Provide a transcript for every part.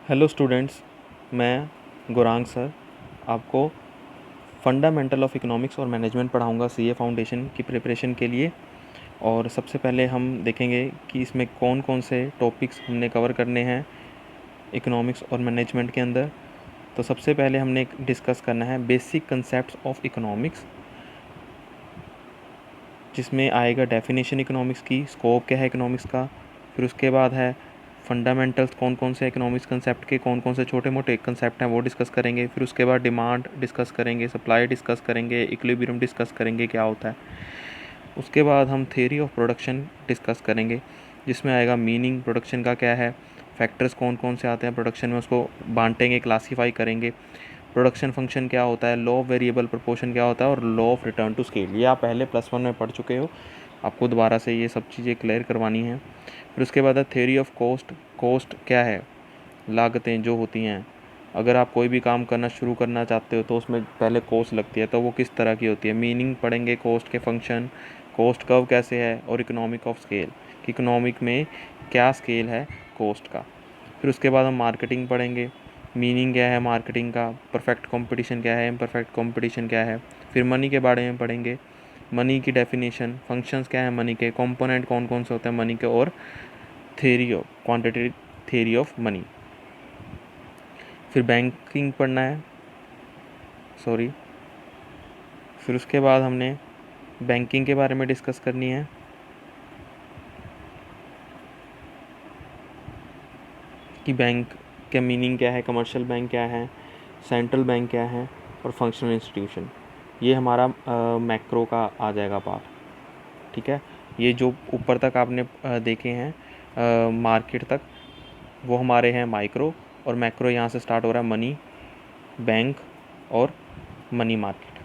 Hello students, मैं Gurang sir आपको fundamental of economics और मैनेजमेंट पढ़ाऊंगा सीए फाउंडेशन की प्रिपरेशन के लिए। और सबसे पहले हम देखेंगे कि इसमें कौन कौन से टॉपिक्स हमने कवर करने हैं इकोनॉमिक्स और मैनेजमेंट के अंदर। तो सबसे पहले हमने डिस्कस करना है बेसिक कंसेप्ट्स ऑफ इकोनॉमिक्स, जिसमें आएगा डेफिनेशन इकोनॉमिक्स की, स्कोप क्या है इकोनॉमिक्स का। फिर उसके बाद है फंडामेंटल्स, कौन कौन से इकोनॉमिक्स कंसेप्ट के कौन कौन से छोटे मोटे कंसेप्ट हैं वो डिस्कस करेंगे। फिर उसके बाद डिमांड डिस्कस करेंगे, सप्लाई डिस्कस करेंगे, इक्विलिब्रियम डिस्कस करेंगे क्या होता है। उसके बाद हम थ्योरी ऑफ प्रोडक्शन डिस्कस करेंगे, जिसमें आएगा मीनिंग प्रोडक्शन का क्या है, फैक्टर्स कौन कौन से आते हैं प्रोडक्शन में, उसको बांटेंगे, क्लासीफाई करेंगे। प्रोडक्शन फंक्शन क्या होता है, लॉ ऑफ वेरिएबल प्रोपोर्शन क्या होता है, और law of return to scale. ये आप पहले +1 में पढ़ चुके हो, आपको दोबारा से ये सब चीज़ें क्लियर करवानी है। फिर उसके बाद है थ्योरी ऑफ कॉस्ट। कॉस्ट क्या है, लागतें जो होती हैं। अगर आप कोई भी काम करना शुरू करना चाहते हो तो उसमें पहले कॉस्ट लगती है, तो वो किस तरह की होती है। मीनिंग पढ़ेंगे कॉस्ट के फंक्शन, कॉस्ट कर्व कैसे है, और इकोनॉमिक ऑफ स्केल कि इकोनॉमिक में क्या स्केल है कॉस्ट का। फिर उसके बाद हम मार्केटिंग पढ़ेंगे, मीनिंग क्या है मार्केटिंग का, परफेक्ट कंपटीशन क्या है, इम्परफेक्ट कंपटीशन क्या है। फिर मनी के बारे में पढ़ेंगे, मनी की डेफिनेशन, फंक्शंस क्या है मनी के, कंपोनेंट कौन कौन से होते हैं मनी के, और theory of quantitative theory of money. फिर बैंकिंग पढ़ना है, सॉरी। फिर उसके बाद हमने बैंकिंग के बारे में डिस्कस करनी है कि बैंक का मीनिंग क्या है, कमर्शियल बैंक क्या है, सेंट्रल बैंक क्या है, और फंक्शनल इंस्टीट्यूशन। ये हमारा मैक्रो का आ जाएगा पार्ट, ठीक है। ये जो ऊपर तक आपने देखे हैं मार्केट तक, वो हमारे हैं माइक्रो, और मैक्रो यहाँ से स्टार्ट हो रहा है मनी, बैंक और मनी मार्केट।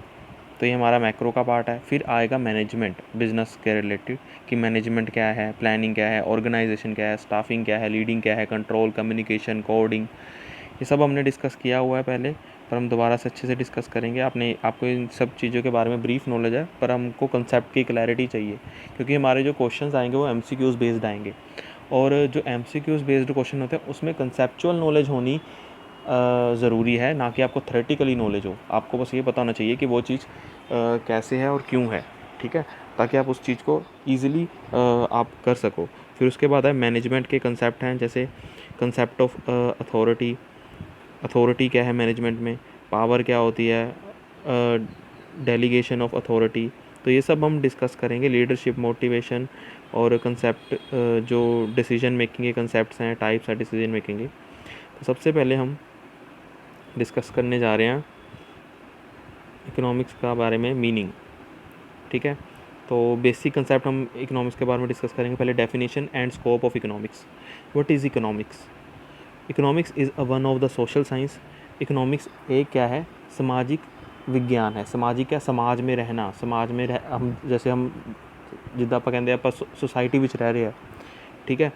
तो ये हमारा मैक्रो का पार्ट है। फिर आएगा मैनेजमेंट, बिजनेस के रिलेटेड कि मैनेजमेंट क्या है, प्लानिंग क्या है, ऑर्गेनाइजेशन क्या है, स्टाफिंग क्या है, लीडिंग क्या है, कंट्रोल, कम्युनिकेशन, कोडिंग। ये सब हमने डिस्कस किया हुआ है पहले, पर हम दोबारा से अच्छे से डिस्कस करेंगे। आपको इन सब चीज़ों के बारे में ब्रीफ नॉलेज है, पर हमको कंसेप्ट की क्लैरिटी चाहिए, क्योंकि हमारे जो क्वेश्चंस आएंगे वो एमसीक्यूज़ बेस्ड आएंगे। और जो एमसीक्यूज़ बेस्ड क्वेश्चन होते हैं उसमें कंसेप्चुअल नॉलेज होनी ज़रूरी है, ना कि आपको थ्योरेटिकली नॉलेज हो। आपको बस ये पता होना चाहिए कि वो चीज़ कैसे है और क्यों है, ठीक है, ताकि आप उस चीज़ को ईज़िली आप कर सको। फिर उसके बाद है मैनेजमेंट के कंसेप्ट हैं, जैसे कंसेप्ट ऑफ अथॉरिटी। अथॉरिटी क्या है मैनेजमेंट में, पावर क्या होती है, डेलीगेशन ऑफ अथॉरिटी। तो ये सब हम डिस्कस करेंगे। लीडरशिप, मोटिवेशन, और कंसेप्ट जो डिसीजन मेकिंग के कंसेप्ट्स हैं, टाइप्स हैं डिसीजन मेकिंग के। तो सबसे पहले हम डिस्कस करने जा रहे हैं इकोनॉमिक्स का बारे में मीनिंग, ठीक है। तो बेसिक कंसेप्ट हम इकोनॉमिक्स के बारे में डिस्कस करेंगे। पहले definition and scope of economics. What is economics? Economics is a one of the social science. Economics एक क्या है, सामाजिक विज्ञान है। सामाजिक क्या, समाज में रहना, समाज में हम जैसे हम जिद्दां ਆਪਾਂ ਕਹਿੰਦੇ ਆਪਾਂ सोसाइटी ਵਿੱਚ रह रहे हैं, ठीक है।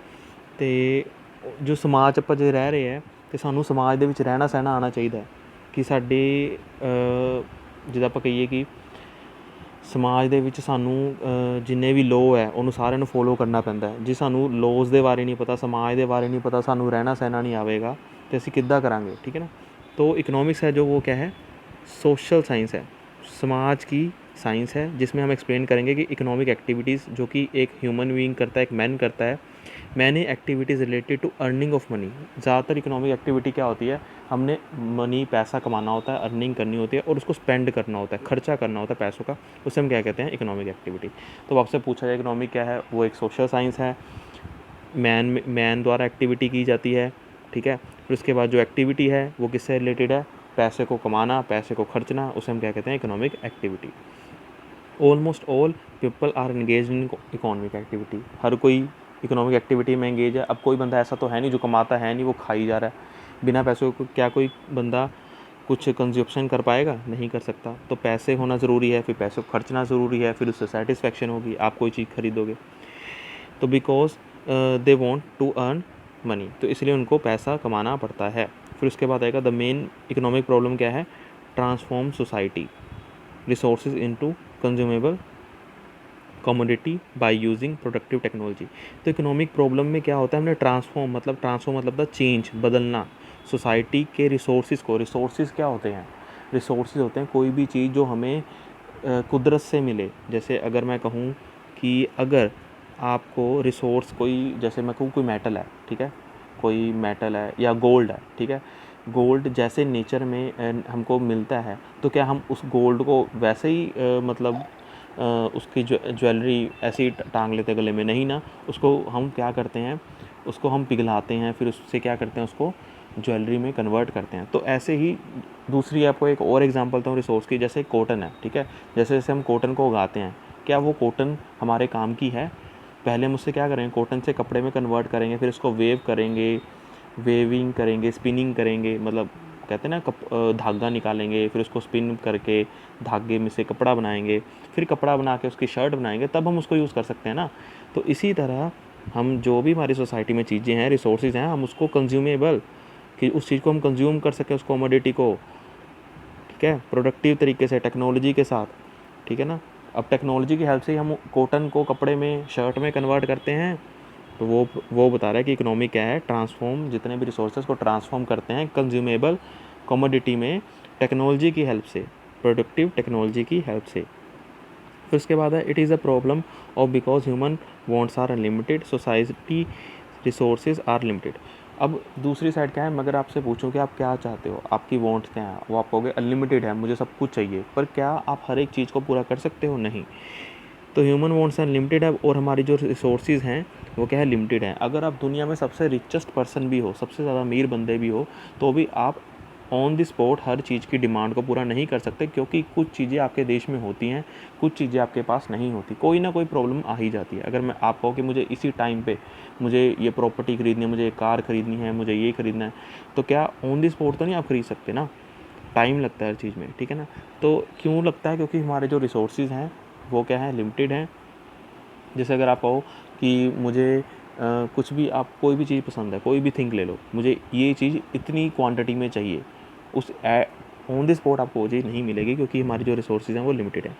तो जो समाज ਆਪਾਂ ਜੇ रह रहे हैं तो ਸਾਨੂੰ समाज ਦੇ ਵਿੱਚ ਰਹਿਣਾ ਸਹਿਣਾ ਆਉਣਾ ਚਾਹੀਦਾ ਕਿ ਸਾਡੇ ਜਿੱਦਾਂ ਆਪਾਂ ਕਹੀਏ ਕਿ ਸਮਾਜ ਦੇ ਵਿੱਚ ਸਾਨੂੰ ਜਿੰਨੇ ਵੀ ਲੋਅ ਹੈ ਉਹਨੂੰ ਸਾਰਿਆਂ ਨੂੰ ਫੋਲੋ ਕਰਨਾ ਪੈਂਦਾ ਹੈ। ਜੇ ਸਾਨੂੰ ਲੋਜ਼ ਦੇ ਬਾਰੇ ਨਹੀਂ ਪਤਾ, ਸਮਾਜ ਦੇ ਬਾਰੇ नहीं पता, ਸਾਨੂੰ ਰਹਿਣਾ ਸਹਿਣਾ नहीं आवेगा तो ਅਸੀਂ ਕਿੱਦਾਂ ਕਰਾਂਗੇ, ठीक है ना। तो इकोनॉमिक्स है जो वो क्या है, सोशल साइंस है, समाज की साइंस है, जिसमें हम एक्सप्लेन करेंगे कि इकोनॉमिक एक्टिविटीज़ जो कि एक ह्यूमन बीइंग करता है, एक मैन करता है, many activities related to earning of money. ज़्यादातर इकोनॉमिक एक्टिविटी क्या होती है, हमने मनी पैसा कमाना होता है, अर्निंग करनी होती है, और उसको स्पेंड करना होता है, खर्चा करना होता है पैसों का, उसे हम क्या कहते हैं, इकोनॉमिक एक्टिविटी। तो आपसे पूछा जाए इकोनॉमिक क्या है, वो एक सोशल साइंस है, मैन द्वारा एक्टिविटी की जाती है, ठीक है। फिर उसके बाद जो एक्टिविटी है वो किससे रिलेटेड है, पैसे को कमाना, पैसे को खर्चना, उसे हम क्या कहते हैं, economic activity. Almost all people are engage in economic activity. हर कोई इकोनॉमिक एक्टिविटी में एंगेज है। अब कोई बंदा ऐसा तो है नहीं जो कमाता है नहीं, वो खा ही जा रहा है बिना पैसों को। क्या कोई बंदा कुछ कंजप्शन कर पाएगा, नहीं कर सकता। तो पैसे होना ज़रूरी है, फिर पैसे को खर्चना ज़रूरी है, फिर उससे सेटिस्फेक्शन होगी, आप कोई चीज़ खरीदोगे तो because they want to earn money, तो इसलिए उनको पैसा कमाना पड़ता है। फिर उसके बाद आएगा द मेन इकोनॉमिक प्रॉब्लम क्या है, transform society resources into consumable commodity by using productive technology. तो इकोनॉमिक प्रॉब्लम में क्या होता है, हमने ट्रांसफॉर्म मतलब द चेंज, बदलना सोसाइटी के रिसोर्सेज क्या होते हैं? रिसोर्सेज होते हैं कोई भी चीज़ जो हमें कुदरत से मिले। जैसे अगर मैं कहूँ कि अगर आपको रिसोर्स कोई, जैसे मैं कहूँ कोई मेटल है, ठीक है, कोई मेटल है या गोल्ड है, ठीक है, गोल्ड जैसे नेचर में हमको मिलता है, तो क्या हम उस गोल्ड को वैसे ही मतलब उसकी ज्वेलरी ऐसे ही टांग लेते गले में? नहीं ना, उसको हम क्या करते हैं, उसको हम पिघलाते हैं, फिर उससे क्या करते हैं, उसको ज्वेलरी में कन्वर्ट करते हैं। तो ऐसे ही दूसरी आपको एक और एग्जांपल दूँ रिसोर्स की, जैसे कॉटन है, ठीक है, जैसे जैसे हम कॉटन को उगाते हैं, क्या वो कॉटन हमारे काम की है? पहले हम उससे क्या करेंगे, कॉटन से कपड़े में कन्वर्ट करेंगे, फिर उसको वेव करेंगे, वेविंग करेंगे, स्पिनिंग करेंगे, मतलब कहते हैं ना धागा निकालेंगे, फिर उसको स्पिन करके धागे में से कपड़ा बनाएंगे, फिर कपड़ा बना के उसकी शर्ट बनाएंगे, तब हम उसको यूज़ कर सकते हैं ना। तो इसी तरह हम जो भी हमारी सोसाइटी में चीज़ें हैं, रिसोर्सेज हैं, हम उसको कंज्यूमेबल, कि उस चीज़ को हम कंज्यूम कर सकें, उस कमोडिटी को, ठीक है, प्रोडक्टिव तरीके से, टेक्नोलॉजी के साथ, ठीक है ना। अब टेक्नोलॉजी की हेल्प से हम कॉटन को कपड़े में, शर्ट में कन्वर्ट करते हैं। तो वो बता रहा है कि इकोनॉमी क्या है, ट्रांसफॉर्म, जितने भी रिसोर्सेज को ट्रांसफॉर्म करते हैं कंज्यूमेबल कमोडिटी में टेक्नोलॉजी की हेल्प से, प्रोडक्टिव टेक्नोलॉजी की हेल्प से। फिर उसके बाद है it is a problem of because human wants are unlimited, society resources are limited. अब दूसरी साइड क्या है, मगर आपसे पूछूं कि आप क्या चाहते हो, आपकी वांट्स क्या है, वो आप कहोगे अनलिमिटेड है, मुझे सब कुछ चाहिए, पर क्या आप हर एक चीज़ को पूरा कर सकते हो? नहीं। तो ह्यूमन वांट्स अनलिमिटेड है, और हमारी जो रिसोर्सेज हैं वो क्या है, लिमिटेड है। अगर आप दुनिया में सबसे रिचेस्ट पर्सन भी हो, सबसे ज़्यादा अमीर बंदे भी हो, तो भी आप ऑन द स्पॉट हर चीज़ की डिमांड को पूरा नहीं कर सकते, क्योंकि कुछ चीज़ें आपके देश में होती हैं, कुछ चीज़ें आपके पास नहीं होती, कोई ना कोई प्रॉब्लम आ ही जाती है। अगर मैं आप कहो कि मुझे इसी टाइम पे मुझे ये प्रॉपर्टी खरीदनी है, मुझे ये कार खरीदनी है, मुझे ये खरीदना है, तो क्या ऑन द स्पॉट तो नहीं आप खरीद सकते ना, टाइम लगता है हर चीज़ में, ठीक है ना। तो क्यों लगता है? क्योंकि हमारे जो रिसोर्सेज हैं वो क्या है, लिमिटेड हैं। जैसे अगर आप कहो कि मुझे कुछ भी, आप कोई भी चीज़ पसंद है, कोई भी थिंग ले लो, मुझे ये चीज़ इतनी क्वांटिटी में चाहिए, उस ऑन द स्पॉट आपको वो चीज़ नहीं मिलेगी, क्योंकि हमारी जो रिसोर्सेज हैं वो लिमिटेड हैं।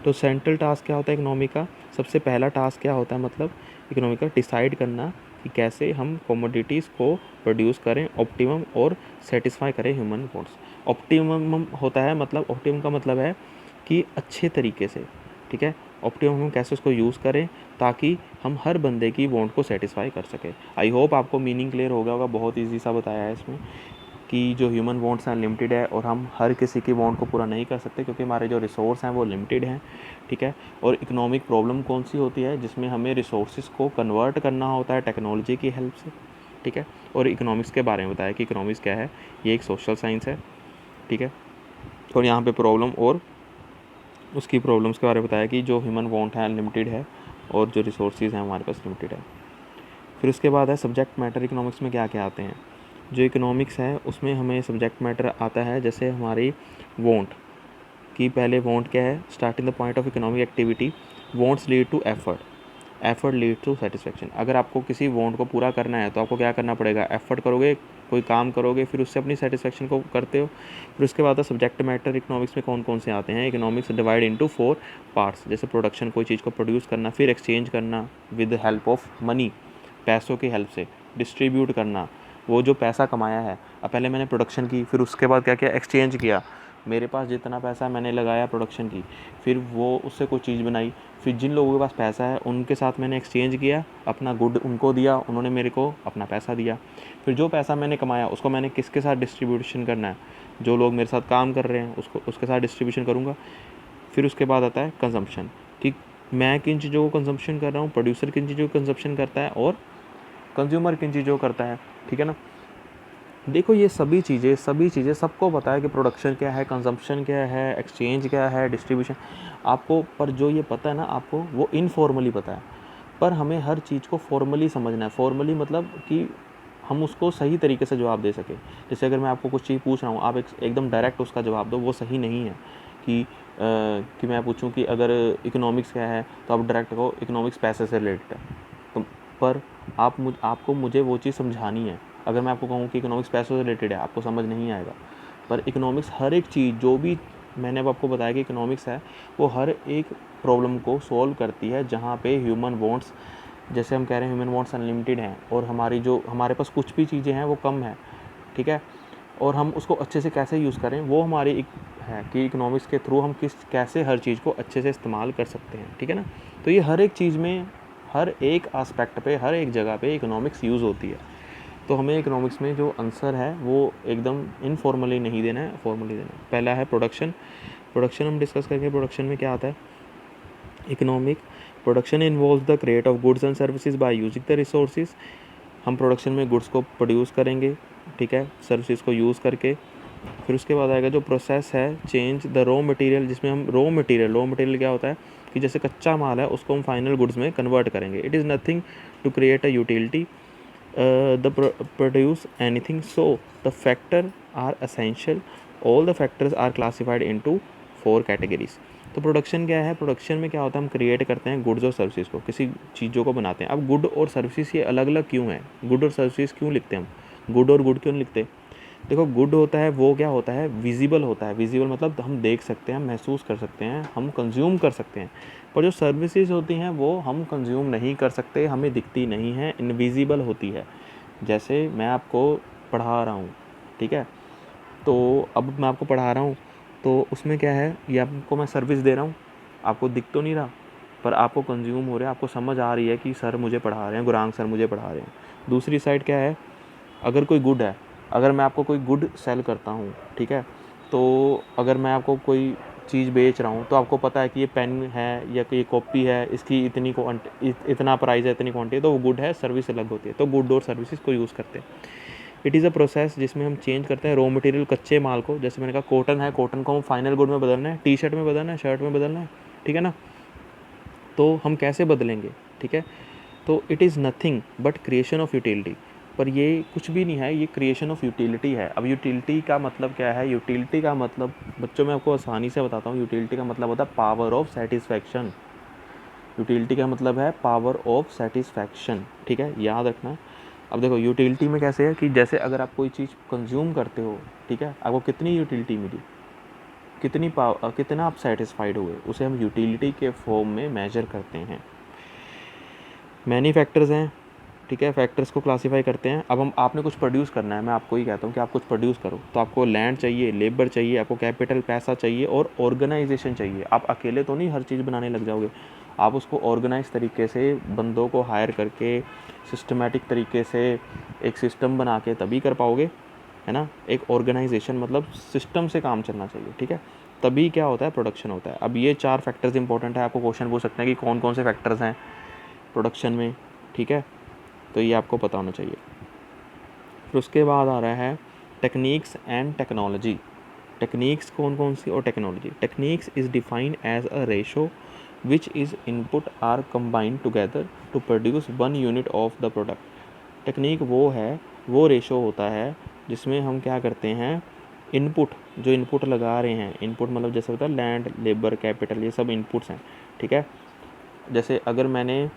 तो सेंट्रल टास्क क्या होता है इकोनॉमी का? सबसे पहला टास्क क्या होता है, मतलब इकोनॉमी का डिसाइड करना कि कैसे हम कमोडिटीज़ को प्रोड्यूस करें ऑप्टिमम और सेटिस्फाई करें ह्यूमन वांट्स। ऑप्टिमम होता है, मतलब ऑप्टिमम का मतलब है कि अच्छे तरीके से, ठीक है, ऑप्टिमम हम कैसे उसको यूज़ करें ताकि हम हर बंदे की वांट को सेटिस्फाई कर सकें। आई होप आपको मीनिंग क्लियर हो गया होगा, बहुत ईजी सा बताया है इसमें कि जो ह्यूमन वांट्स हैं लिमिटेड है, और हम हर किसी की वांट को पूरा नहीं कर सकते, क्योंकि हमारे जो रिसोर्स हैं वो लिमिटेड हैं, ठीक है। और इकोनॉमिक प्रॉब्लम कौन सी होती है? जिसमें हमें रिसोर्सेज को कन्वर्ट करना होता है टेक्नोलॉजी की हेल्प से, ठीक है। और इकोनॉमिक्स के बारे में बताया कि इकोनॉमिक्स क्या है, ये एक सोशल साइंस है, ठीक है। और यहाँ पे प्रॉब्लम और उसकी प्रॉब्लम्स के बारे में बताया कि जो ह्यूमन वांट है अनलिमिटेड है, और जो रिसोर्सेज हैं हमारे पास लिमिटेड है। फिर उसके बाद है सब्जेक्ट मैटर। इकोनॉमिक्स में क्या क्या आते हैं? जो इकोनॉमिक्स है उसमें हमें सब्जेक्ट मैटर आता है, जैसे हमारी वांट की, पहले वांट क्या है, starting the point of economic activity, wants lead to effort, effort lead to satisfaction. अगर आपको किसी वांट को पूरा करना है तो आपको क्या करना पड़ेगा, एफर्ट करोगे, कोई काम करोगे, फिर उससे अपनी सेटिस्फेक्शन को करते हो। फिर उसके बाद सब्जेक्ट मैटर इकोनॉमिक्स में कौन कौन से आते हैं? इकोनॉमिक्स डिवाइड इनटू 4 पार्ट्स, जैसे प्रोडक्शन, कोई चीज़ को प्रोड्यूस करना, फिर एक्सचेंज करना विद हेल्प ऑफ मनी, पैसों की हेल्प से, डिस्ट्रीब्यूट करना, वो जो पैसा कमाया है, अब पहले मैंने प्रोडक्शन की, फिर उसके बाद क्या किया, एक्सचेंज किया, मेरे पास जितना पैसा मैंने लगाया प्रोडक्शन की, फिर वो उससे कोई चीज़ बनाई, फिर जिन लोगों के पास पैसा है उनके साथ मैंने एक्सचेंज किया, अपना गुड उनको दिया, उन्होंने मेरे को अपना पैसा दिया। फिर जो पैसा मैंने कमाया उसको मैंने किसके साथ डिस्ट्रीब्यूशन करना है, जो लोग मेरे साथ काम कर रहे हैं उसको, उसके साथ डिस्ट्रीब्यूशन करूँगा। फिर उसके बाद आता है कंजम्पशन, कि मैं किन चीज़ों को कंजम्पशन कर रहा हूँ, प्रोड्यूसर किन चीज़ों को कंजम्पशन करता है, और कंज्यूमर किन चीज़ों को करता है, ठीक है ना। देखो ये सभी चीज़ें सबको पता है कि प्रोडक्शन क्या है, कंजम्पशन क्या है, एक्सचेंज क्या है, डिस्ट्रीब्यूशन आपको, पर जो ये पता है ना आपको, वो इनफॉर्मली पता है। पर हमें हर चीज़ को फॉर्मली समझना है। फॉर्मली मतलब कि हम उसको सही तरीके से जवाब दे सकें। जैसे अगर मैं आपको कुछ चीज़ पूछ रहा हूँ, आप एकदम डायरेक्ट उसका जवाब दो, वो सही नहीं है। कि मैं पूछूं कि अगर इकोनॉमिक्स क्या है, तो आप डायरेक्ट कहो इकोनॉमिक्स पैसे से रिलेटेड है, तो पर आपको मुझे वो चीज़ समझानी है। अगर मैं आपको कहूँ कि इकोनॉमिक्स पैसों से रिलेटेड है, आपको समझ नहीं आएगा। पर इकोनॉमिक्स हर एक चीज़, जो भी मैंने अब आपको बताया कि इकोनॉमिक्स है, वो हर एक प्रॉब्लम को सॉल्व करती है जहाँ पे ह्यूमन वांट्स, जैसे हम कह रहे हैं ह्यूमन वांट्स अनलिमिटेड हैं, और हमारे पास कुछ भी चीज़ें हैं वो कम है, ठीक है, और हम उसको अच्छे से कैसे यूज़ करें वो हमारी एक है कि इकोनॉमिक्स के थ्रू हम कैसे हर चीज़ को अच्छे से इस्तेमाल कर सकते हैं, ठीक है ना। तो ये हर एक चीज़ में, हर एक आस्पेक्ट पे, हर एक जगह पे इकोनॉमिक्स यूज़ होती है। तो हमें इकोनॉमिक्स में जो आंसर है वो एकदम इनफॉर्मली नहीं देना है, फॉर्मली देना है। पहला है प्रोडक्शन। प्रोडक्शन हम डिस्कस करेंगे। प्रोडक्शन में क्या आता है? Economic production involves the create of goods and services by using the resources. हम प्रोडक्शन में गुड्स को प्रोड्यूस करेंगे, ठीक है, सर्विसेज को यूज़ करके। फिर उसके बाद आएगा जो प्रोसेस है, चेंज द रॉ मटेरियल, जिसमें हम रॉ मटेरियल क्या होता है कि जैसे कच्चा माल है उसको हम फाइनल गुड्स में कन्वर्ट करेंगे। It is nothing to create a utility the produce anything, so the factor are essential, all the factors are classified into 4 categories. तो प्रोडक्शन क्या है? प्रोडक्शन में क्या होता है, हम क्रिएट करते हैं गुड्स और सर्विसेज को, किसी चीज़ों को बनाते हैं। अब गुड और सर्विसेज ये अलग अलग क्यों हैं? गुड और सर्विसेज क्यों लिखते हैं हम? गुड और गुड क्यों नहीं लिखते? देखो, गुड होता है वो क्या होता है, विजिबल होता है। विजिबल मतलब हम देख सकते हैं, महसूस कर सकते हैं, हम कंज्यूम कर सकते हैं। पर जो सर्विसेज होती हैं वो हम कंज्यूम नहीं कर सकते, हमें दिखती नहीं है, इनविजिबल होती है। जैसे मैं आपको पढ़ा रहा हूँ, ठीक है, तो अब मैं आपको पढ़ा रहा हूँ तो उसमें क्या है, ये आपको मैं सर्विस दे रहा हूँ, आपको दिख तो नहीं रहा, पर आपको कंज्यूम हो रहा है, आपको समझ आ रही है कि सर मुझे पढ़ा रहे हैं, गुरांग सर मुझे पढ़ा रहे हैं। दूसरी साइड क्या है, अगर कोई गुड है, अगर मैं आपको कोई गुड सेल करता हूँ, ठीक है, तो अगर मैं आपको कोई चीज़ बेच रहा हूँ तो आपको पता है कि ये पेन है या ये कॉपी है, इसकी इतनी इतना प्राइस है, इतनी क्वांटिटी, तो वो गुड है, सर्विस अलग होती है। तो गुड और सर्विसेज को यूज़ करते हैं। इट इज़ अ प्रोसेस जिसमें हम चेंज करते हैं रॉ मटेरियल, कच्चे माल को। जैसे मैंने कहा कॉटन है, कॉटन को हम फाइनल गुड में बदलना है, टी शर्ट में बदलना है, शर्ट में बदलना है, ठीक है ना। तो हम कैसे बदलेंगे, ठीक है। तो it is nothing but creation of utility. पर ये कुछ भी नहीं है, ये क्रिएशन ऑफ यूटिलिटी है। अब यूटिलिटी का मतलब क्या है? यूटिलिटी का मतलब बच्चों मैं आपको आसानी से बताता हूँ। यूटिलिटी का मतलब होता है पावर ऑफ सेटिस्फैक्शन। यूटिलिटी का मतलब है पावर ऑफ सेटिस्फैक्शन, ठीक है, याद रखना। अब देखो यूटिलिटी में कैसे है कि जैसे अगर आप कोई चीज़ कंज्यूम करते हो, ठीक है, आपको कितनी यूटिलिटी मिली, कितना आप सेटिस्फाइड हुए, उसे हम यूटिलिटी के फॉर्म में मेजर करते हैं। मैनी फैक्टर्स हैं, ठीक है, फैक्टर्स को क्लासीफाई करते हैं। अब हम आपने कुछ प्रोड्यूस करना है, मैं आपको ही कहता हूँ कि आप कुछ प्रोड्यूस करो, तो आपको लैंड चाहिए, लेबर चाहिए, आपको कैपिटल पैसा चाहिए और ऑर्गेनाइजेशन चाहिए। आप अकेले तो नहीं हर चीज़ बनाने लग जाओगे, आप उसको ऑर्गेनाइज तरीके से बंदों को हायर करके सिस्टमेटिक तरीके से एक सिस्टम बना के तभी कर पाओगे, है ना। एक ऑर्गेनाइजेशन मतलब सिस्टम से काम चलना चाहिए, ठीक है, तभी क्या होता है, प्रोडक्शन होता है। अब ये 4 फैक्टर्स इंपॉर्टेंट है। आपको क्वेश्चन पूछ सकते हैं कि कौन कौन से फैक्टर्स हैं प्रोडक्शन में, ठीक है, तो ये आपको पता होना चाहिए। फिर उसके बाद आ रहा है टेक्निक्स एंड टेक्नोलॉजी। टेक्निक्स कौन कौन सी और technology. Techniques is defined as a ratio which is input are combined together to produce 1 unit of the product. Technique वो है, वो रेशो होता है जिसमें हम क्या करते हैं, इनपुट, जो इनपुट लगा रहे हैं, इनपुट मतलब जैसे होता है लैंड, लेबर, कैपिटल, ये सब इनपुट्स हैं, ठीक है। जैसे अगर मैंने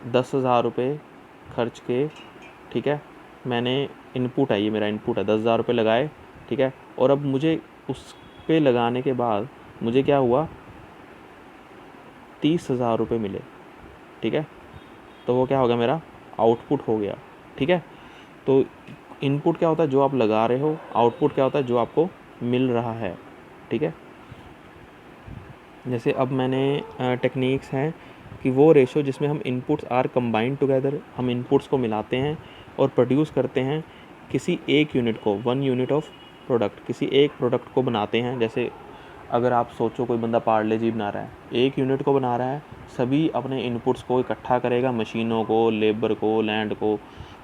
10,000 रुपये खर्च के, ठीक है, मैंने इनपुट है, ये मेरा इनपुट है, 10,000 रुपये लगाए, ठीक है, और अब मुझे उस पे लगाने के बाद मुझे क्या हुआ, 30,000 रुपये मिले, ठीक है, तो वो क्या हो गया, मेरा आउटपुट हो गया, ठीक है। तो इनपुट क्या होता है, जो आप लगा रहे हो, आउटपुट क्या होता है, जो आपको मिल रहा है, ठीक है। जैसे अब मैंने टेक्निक्स हैं कि वो रेशो जिसमें हम इनपुट्स आर कंबाइंड टुगेदर, हम इनपुट्स को मिलाते हैं और प्रोड्यूस करते हैं किसी एक यूनिट को, 1 यूनिट ऑफ प्रोडक्ट, किसी एक प्रोडक्ट को बनाते हैं। जैसे अगर आप सोचो कोई बंदा पार्ले जी बना रहा है, एक यूनिट को बना रहा है, सभी अपने इनपुट्स को इकट्ठा करेगा, मशीनों को, लेबर को, लैंड को,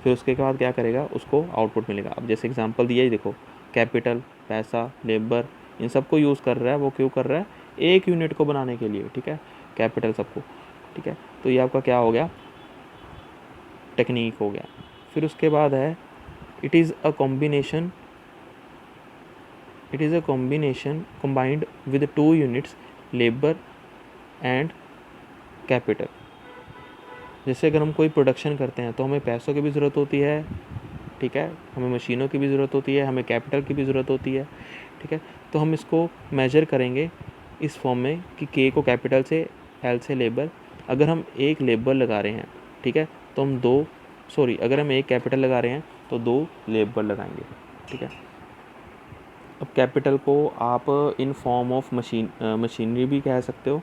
फिर उसके बाद क्या करेगा, उसको आउटपुट मिलेगा। अब जैसे एग्जांपल दिया ही देखो, कैपिटल, पैसा, लेबर, इन सबको यूज़ कर रहा है, वो क्यों कर रहा है, एक यूनिट को बनाने के लिए, ठीक है, कैपिटल सबको, ठीक है। तो ये आपका क्या हो गया, टेक्निक हो गया। फिर उसके बाद है it is a combination combined with 2 units labour and capital. जैसे अगर हम कोई प्रोडक्शन करते हैं तो हमें पैसों की भी ज़रूरत होती है, ठीक है, हमें मशीनों की भी ज़रूरत होती है, हमें कैपिटल की भी ज़रूरत होती है, ठीक है। तो हम इसको मेजर करेंगे इस फॉर्म में कि के को कैपिटल से, एल से लेबर। अगर हम एक लेबर लगा रहे हैं, ठीक है, तो हम अगर हम एक कैपिटल लगा रहे हैं तो 2 लेबर लगाएंगे, ठीक है। अब कैपिटल को आप इन फॉर्म ऑफ मशीनरी भी कह सकते हो,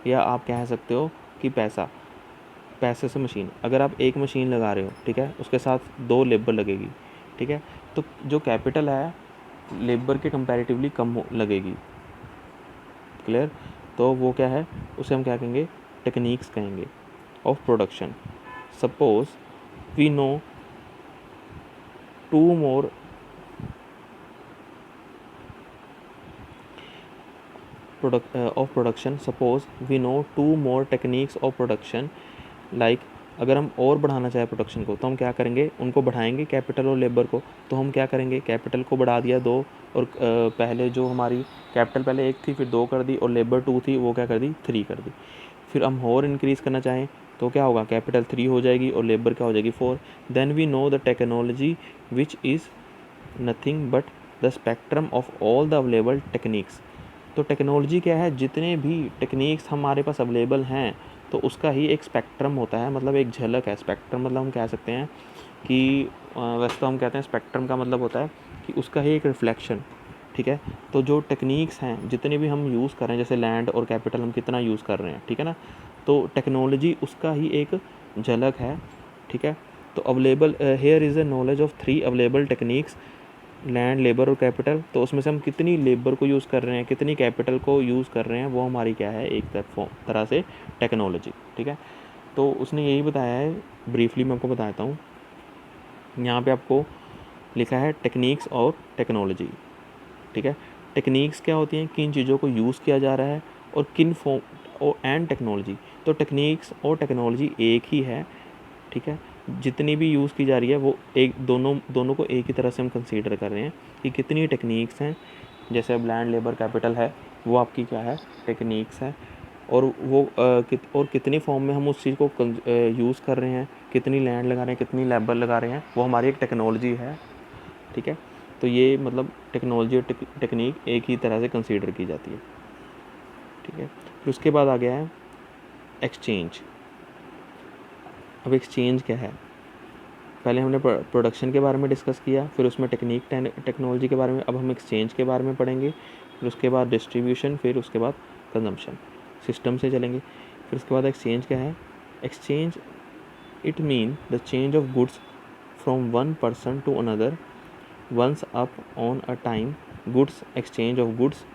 या आप कह सकते हो कि पैसे से मशीन। अगर आप एक मशीन लगा रहे हो, ठीक है, उसके साथ 2 लेबर लगेगी, ठीक है, तो जो कैपिटल है लेबर के कंपैरेटिवली कम लगेगी। क्लियर? तो वो क्या है, उसे हम क्या कहेंगे, टेक्निक्स कहेंगे of production. Suppose we know 2 more of production, suppose we know 2 more techniques of production, like अगर हम और बढ़ाना चाहे प्रोडक्शन को तो हम क्या करेंगे, उनको बढ़ाएंगे कैपिटल और लेबर को। तो हम क्या करेंगे, कैपिटल को बढ़ा दिया 2, और पहले जो हमारी कैपिटल पहले 1 थी, फिर 2 कर दी, और लेबर 2 थी, वो क्या कर दी, 3 कर दी। फिर हम और इंक्रीज़ करना चाहें तो क्या होगा, कैपिटल 3 हो जाएगी और लेबर क्या हो जाएगी, 4। Then we know the technology which is nothing but the spectrum of all the available techniques. तो टेक्नोलॉजी क्या है, जितने भी टेक्निक्स हमारे पास अवेलेबल हैं तो उसका ही एक स्पेक्ट्रम होता है, मतलब एक झलक है। स्पेक्ट्रम मतलब हम कह सकते हैं कि वैसे तो हम कहते हैं स्पेक्ट्रम का मतलब होता है कि उसका ही एक रिफ्लेक्शन, ठीक है। तो जो टेक्निक्स हैं जितने भी हम यूज़ कर रहे हैं, जैसे लैंड और कैपिटल हम कितना यूज़ कर रहे हैं, ठीक है ना, तो टेक्नोलॉजी उसका ही एक झलक है, ठीक है। तो available here is a knowledge of 3 available techniques, land, labour और कैपिटल। तो उसमें से हम कितनी लेबर को यूज़ कर रहे हैं, कितनी कैपिटल को यूज़ कर रहे हैं, वो हमारी क्या है, एक तरह से टेक्नोलॉजी, ठीक है। तो उसने यही बताया है, ब्रीफली मैं आपको बताता हूँ। यहाँ पे आपको लिखा है टेक्निक्स और टेक्नोलॉजी, ठीक है। टेक्निक्स क्या होती हैं, किन चीज़ों को यूज़ किया जा रहा है, और किन फॉर्म, और एंड टेक्नोलॉजी। तो टेक्निक्स और टेक्नोलॉजी एक ही है, ठीक है। जितनी भी यूज़ की जा रही है वो एक दोनों को एक ही तरह से हम कंसीडर कर रहे हैं कि कितनी टेक्निक्स हैं। जैसे अब लैंड, लेबर, कैपिटल है, वो आपकी क्या है, टेक्निक्स है। और वो और कितनी फॉर्म में हम उस चीज़ को यूज़ कर रहे हैं, कितनी लैंड लगा रहे हैं, कितनी लेबर लगा रहे हैं, वो हमारी एक टेक्नोलॉजी है, ठीक है। तो ये मतलब टेक्नोलॉजी और टेक्निक एक ही तरह से कंसीडर की जाती है, ठीक है। फिर उसके बाद आ गया है एक्सचेंज। अब एक्सचेंज क्या है, पहले हमने प्रोडक्शन के बारे में डिस्कस किया, फिर उसमें टेक्नोलॉजी के बारे में, अब हम एक्सचेंज के बारे में पढ़ेंगे, फिर उसके बाद डिस्ट्रीब्यूशन, फिर उसके बाद कंजम्पशन, सिस्टम से चलेंगे। फिर उसके बाद एक्सचेंज क्या है, exchange it mean the change of goods from one person to another once upon a time goods exchange of goods,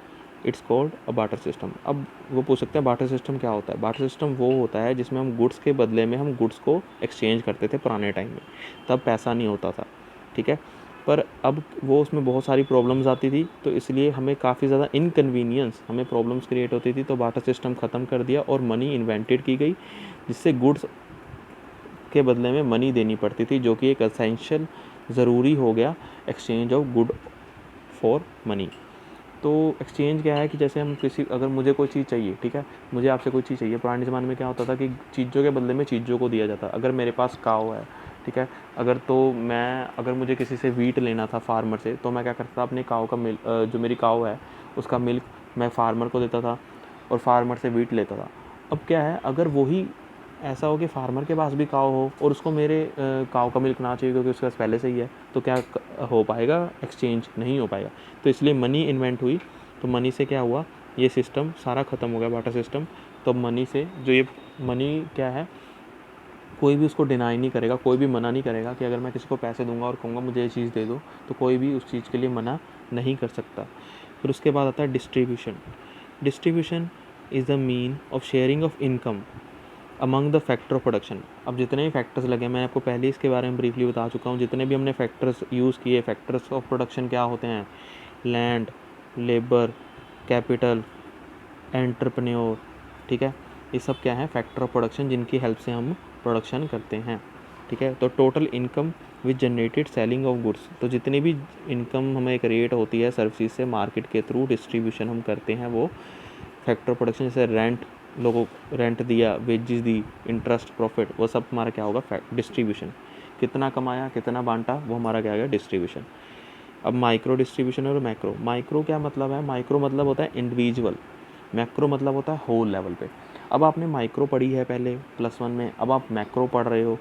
it's called a barter system. अब वो पूछ सकते हैं बार्टर सिस्टम क्या होता है। बार्टर सिस्टम वो होता है जिसमें हम गुड्स के बदले में हम गुड्स को एक्सचेंज करते थे पुराने टाइम में, तब पैसा नहीं होता था, ठीक है। पर अब वो उसमें बहुत सारी प्रॉब्लम्स आती थी, तो इसलिए हमें काफ़ी ज़्यादा इनकन्वीनियंस, हमें प्रॉब्लम्स क्रिएट होती थी, तो बार्टर सिस्टम ख़त्म कर दिया और मनी इन्वेंटेड की गई, जिससे गुड्स के बदले में मनी देनी पड़ती थी, जो कि एक असेंशियल ज़रूरी हो गया exchange of good for money. तो एक्सचेंज क्या है कि जैसे हम अगर मुझे कोई चीज़ चाहिए, ठीक है, मुझे आपसे कोई चीज़ चाहिए। पुराने ज़माने में क्या होता था कि चीज़ों के बदले में चीज़ों को दिया जाता। अगर मेरे पास काव है, ठीक है, अगर मुझे किसी से वीट लेना था फार्मर से, तो मैं क्या करता था, अपने काव का मिल्क, जो मेरी काव है उसका मिल्क मैं फार्मर को देता था और फार्मर से वीट लेता था। अब क्या है, अगर वही ऐसा हो कि फार्मर के पास भी काव हो और उसको मेरे काव का मिल्क ना चाहिए क्योंकि उसके पास पहले से ही है, तो क्या हो पाएगा, एक्सचेंज नहीं हो पाएगा। तो इसलिए मनी इन्वेंट हुई। तो मनी से क्या हुआ, ये सिस्टम सारा ख़त्म हो गया, बार्टर सिस्टम। तो मनी से जो ये मनी क्या है, कोई भी उसको डिनाई नहीं करेगा, कोई भी मना नहीं करेगा कि अगर मैं किसी को पैसे दूंगा और कहूँगा मुझे ये चीज़ दे दो, तो कोई भी उस चीज़ के लिए मना नहीं कर सकता। फिर उसके बाद आता है distribution. Distribution is the mean of sharing of income among the factor of production. अब जितने भी फैक्टर्स लगे, मैं आपको पहले इसके बारे में ब्रीफली बता चुका हूँ। जितने भी हमने फैक्टर्स यूज़ किए, फैक्टर्स ऑफ प्रोडक्शन क्या होते हैं, लैंड, लेबर, कैपिटल, एंटरप्रेन्योर, ठीक है, ये सब क्या है, फैक्टर ऑफ प्रोडक्शन, जिनकी हेल्प से हम प्रोडक्शन करते हैं, ठीक है। तो total income which generated selling of goods, तो जितनी भी इनकम हमें क्रिएट होती है सर्विसेज से मार्केट के थ्रू डिस्ट्रीब्यूशन हम करते हैं, वो फैक्टर ऑफ प्रोडक्शन। जैसे रेंट, लोगों को रेंट दिया, वेजेस दी, इंटरेस्ट, प्रॉफिट, वो सब हमारा क्या होगा, डिस्ट्रीब्यूशन। कितना कमाया, कितना बांटा, वो हमारा क्या होगा, डिस्ट्रीब्यूशन। अब माइक्रो डिस्ट्रीब्यूशन और मैक्रो। माइक्रो क्या मतलब है, माइक्रो मतलब होता है इंडिविजुअल, मैक्रो मतलब होता है होल लेवल पे। अब आपने माइक्रो पढ़ी है पहले +1 में, अब आप मैक्रो पढ़ रहे हो,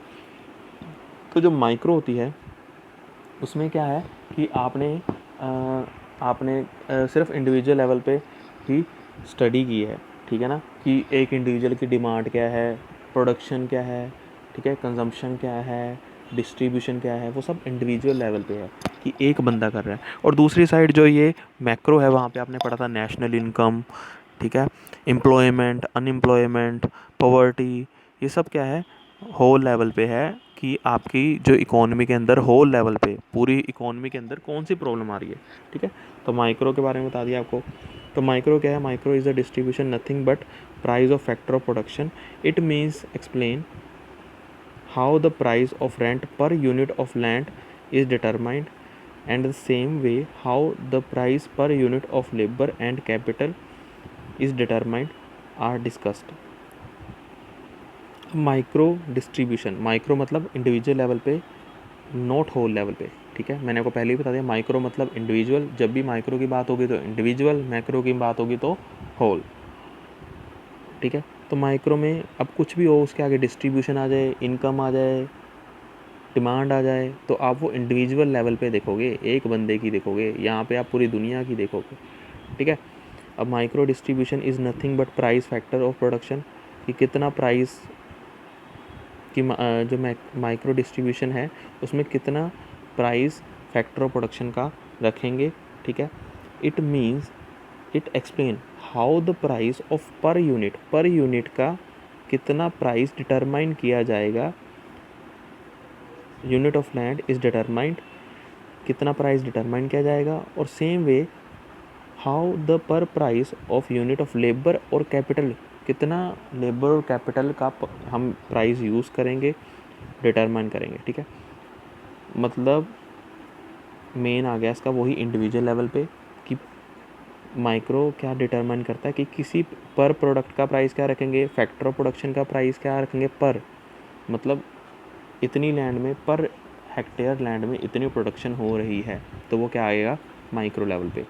तो जो माइक्रो होती है उसमें क्या है कि आपने सिर्फ इंडिविजुअल लेवल पे ही स्टडी की है, ठीक है ना, कि एक इंडिविजुअल की डिमांड क्या है, प्रोडक्शन क्या है, ठीक है, कंजम्पशन क्या है, डिस्ट्रीब्यूशन क्या है, वो सब इंडिविजुअल लेवल पे है कि एक बंदा कर रहा है। और दूसरी साइड जो ये मैक्रो है वहाँ पे आपने पढ़ा था नेशनल इनकम, ठीक है, एम्प्लॉयमेंट, अनएम्प्लॉयमेंट, पॉवर्टी, ये सब क्या है, होल लेवल पे है कि आपकी जो इकोनॉमी के अंदर होल लेवल पे पूरी इकोनॉमी के अंदर कौन सी प्रॉब्लम आ रही है, ठीक है। तो माइक्रो के बारे में बता दिया आपको। तो माइक्रो क्या है, micro is the distribution nothing but price of factor of production. It means explain how the price of rent per unit of land is determined, and the same way how the price per unit of labor and capital is determined are discussed. Micro distribution, micro मतलब individual level पे, not whole level पे, ठीक है। मैंने आपको पहले ही बता दिया माइक्रो मतलब इंडिविजुअल, जब भी माइक्रो की बात होगी तो इंडिविजुअल, मैक्रो की बात होगी तो होल, ठीक है। तो माइक्रो में अब कुछ भी हो उसके आगे डिस्ट्रीब्यूशन आ जाए, इनकम आ जाए, डिमांड आ जाए, तो आप वो इंडिविजुअल लेवल पे देखोगे, एक बंदे की देखोगे, यहाँ पे आप पूरी दुनिया की देखोगे, ठीक है। अब micro distribution is nothing but price factor of production, कि कितना प्राइस की जो माइक्रो डिस्ट्रीब्यूशन है उसमें कितना प्राइस फैक्टर ऑफ प्रोडक्शन का रखेंगे, ठीक है। It means it explain how the price of per unit का कितना प्राइस डिटरमाइन किया जाएगा, unit of land is determined, कितना प्राइस डिटरमाइन किया जाएगा, और सेम वे हाउ द पर price of unit of labour और कैपिटल, कितना लेबर और कैपिटल का हम प्राइस यूज़ करेंगे, डिटरमाइन करेंगे, ठीक है। मतलब मेन आ गया इसका वही इंडिविजुअल लेवल पे कि माइक्रो क्या डिटरमाइन करता है कि किसी पर प्रोडक्ट का प्राइस क्या रखेंगे, फैक्टर ऑफ प्रोडक्शन का प्राइस क्या रखेंगे, पर मतलब इतनी लैंड में, पर हेक्टेयर लैंड में इतनी प्रोडक्शन हो रही है, तो वो क्या आएगा माइक्रो लेवल पे,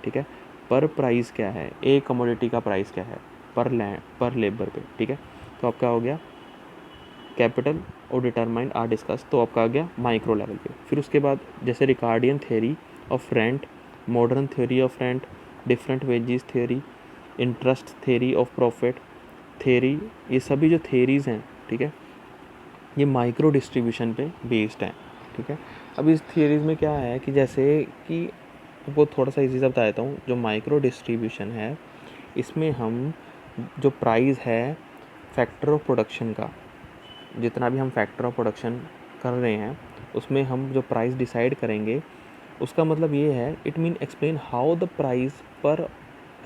ठीक है। पर प्राइस क्या है, एक कमोडिटी का प्राइस क्या है पर लैंड पर लेबर पे, ठीक है। तो आपका हो गया कैपिटल और डिटरमाइंड आर डिस्कस, तो आपका आ गया माइक्रो लेवल पे। फिर उसके बाद जैसे Ricardian theory of rent, modern theory of rent, different wages theory, interest theory of profit theory, ये सभी जो थ्योरीज़ हैं, ठीक है, ये माइक्रो डिस्ट्रीब्यूशन पे बेस्ड हैं, ठीक है। अब इस थियरीज़ में क्या है कि जैसे कि वो थोड़ा सा इजी सा बता देता हूँ। जो माइक्रो डिस्ट्रीब्यूशन है इसमें हम जो प्राइस है फैक्टर ऑफ प्रोडक्शन का, जितना भी हम फैक्टर ऑफ प्रोडक्शन कर रहे हैं उसमें हम जो प्राइस डिसाइड करेंगे, उसका मतलब ये है, it mean explain how the price per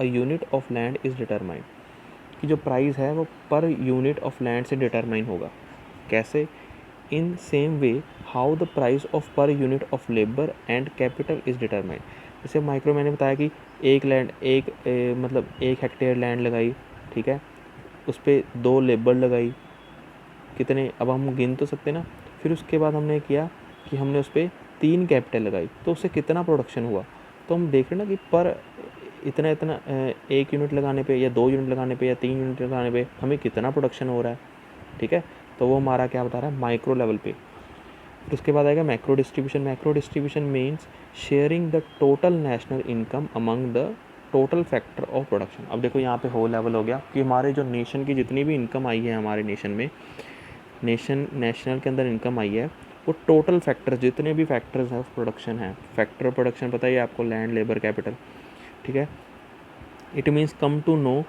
a unit of land is determined, कि जो प्राइस है वो पर यूनिट ऑफ लैंड से डिटरमाइन होगा। कैसे? In same way how the price of per unit of labour and capital is determined. जैसे micro मैंने बताया कि मतलब एक हेक्टेयर लैंड लगाई, ठीक है, उस पर 2 लेबर लगाई, कितने, अब हम गिन तो सकते ना। फिर उसके बाद हमने किया कि हमने उस पर 3 कैपिटल लगाई, तो उससे कितना प्रोडक्शन हुआ, तो हम देख रहे हैं ना कि पर इतना इतना 1 यूनिट लगाने पे या 2 यूनिट लगाने पे या 3 यूनिट लगाने पे हमें कितना प्रोडक्शन हो रहा है, ठीक है। तो वो हमारा क्या बता रहा है माइक्रो लेवल पे। फिर उसके बाद आएगा macro distribution. Macro distribution means sharing the total national income among the total factor of production. अब देखो यहाँ पे होल लेवल हो गया कि हमारे जो नेशन की जितनी भी इनकम आई है हमारे नेशन में, नेशनल के अंदर इनकम आई है, वो टोटल फैक्टर्स, जितने भी फैक्टर्स ऑफ प्रोडक्शन है, फैक्टर ऑफ प्रोडक्शन पता है आपको, लैंड, लेबर, कैपिटल, ठीक है। It means come to know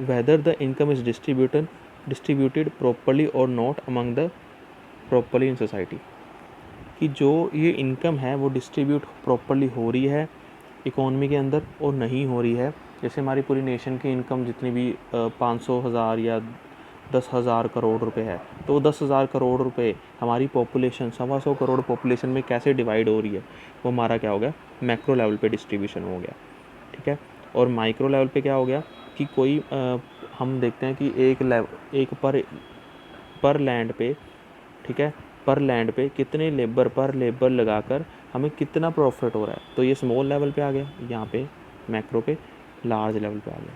whether the income is distributed properly और not among the properly in society, कि जो ये इनकम है वो डिस्ट्रीब्यूट प्रॉपरली हो रही है इकोनॉमी के अंदर और नहीं हो रही है। जैसे हमारी पूरी नेशन की इनकम जितनी भी 500,000 या 10,000 करोड़ रुपए है, तो 10,000 करोड़ रुपए हमारी पॉपुलेशन 125 करोड़ पॉपुलेशन में कैसे डिवाइड हो रही है, वो हमारा क्या हो गया मैक्रो लेवल पे डिस्ट्रीब्यूशन हो गया, ठीक है। और माइक्रो लेवल पे क्या हो गया कि कोई हम देखते हैं कि एक पर लैंड पे, ठीक है, पर लैंड पे कितने लेबर पर लेबर लगाकर हमें कितना प्रॉफिट हो रहा है, तो ये स्मॉल लेवल पे आ गया, यहाँ पे मैक्रो पे लार्ज लेवल पे आ गया।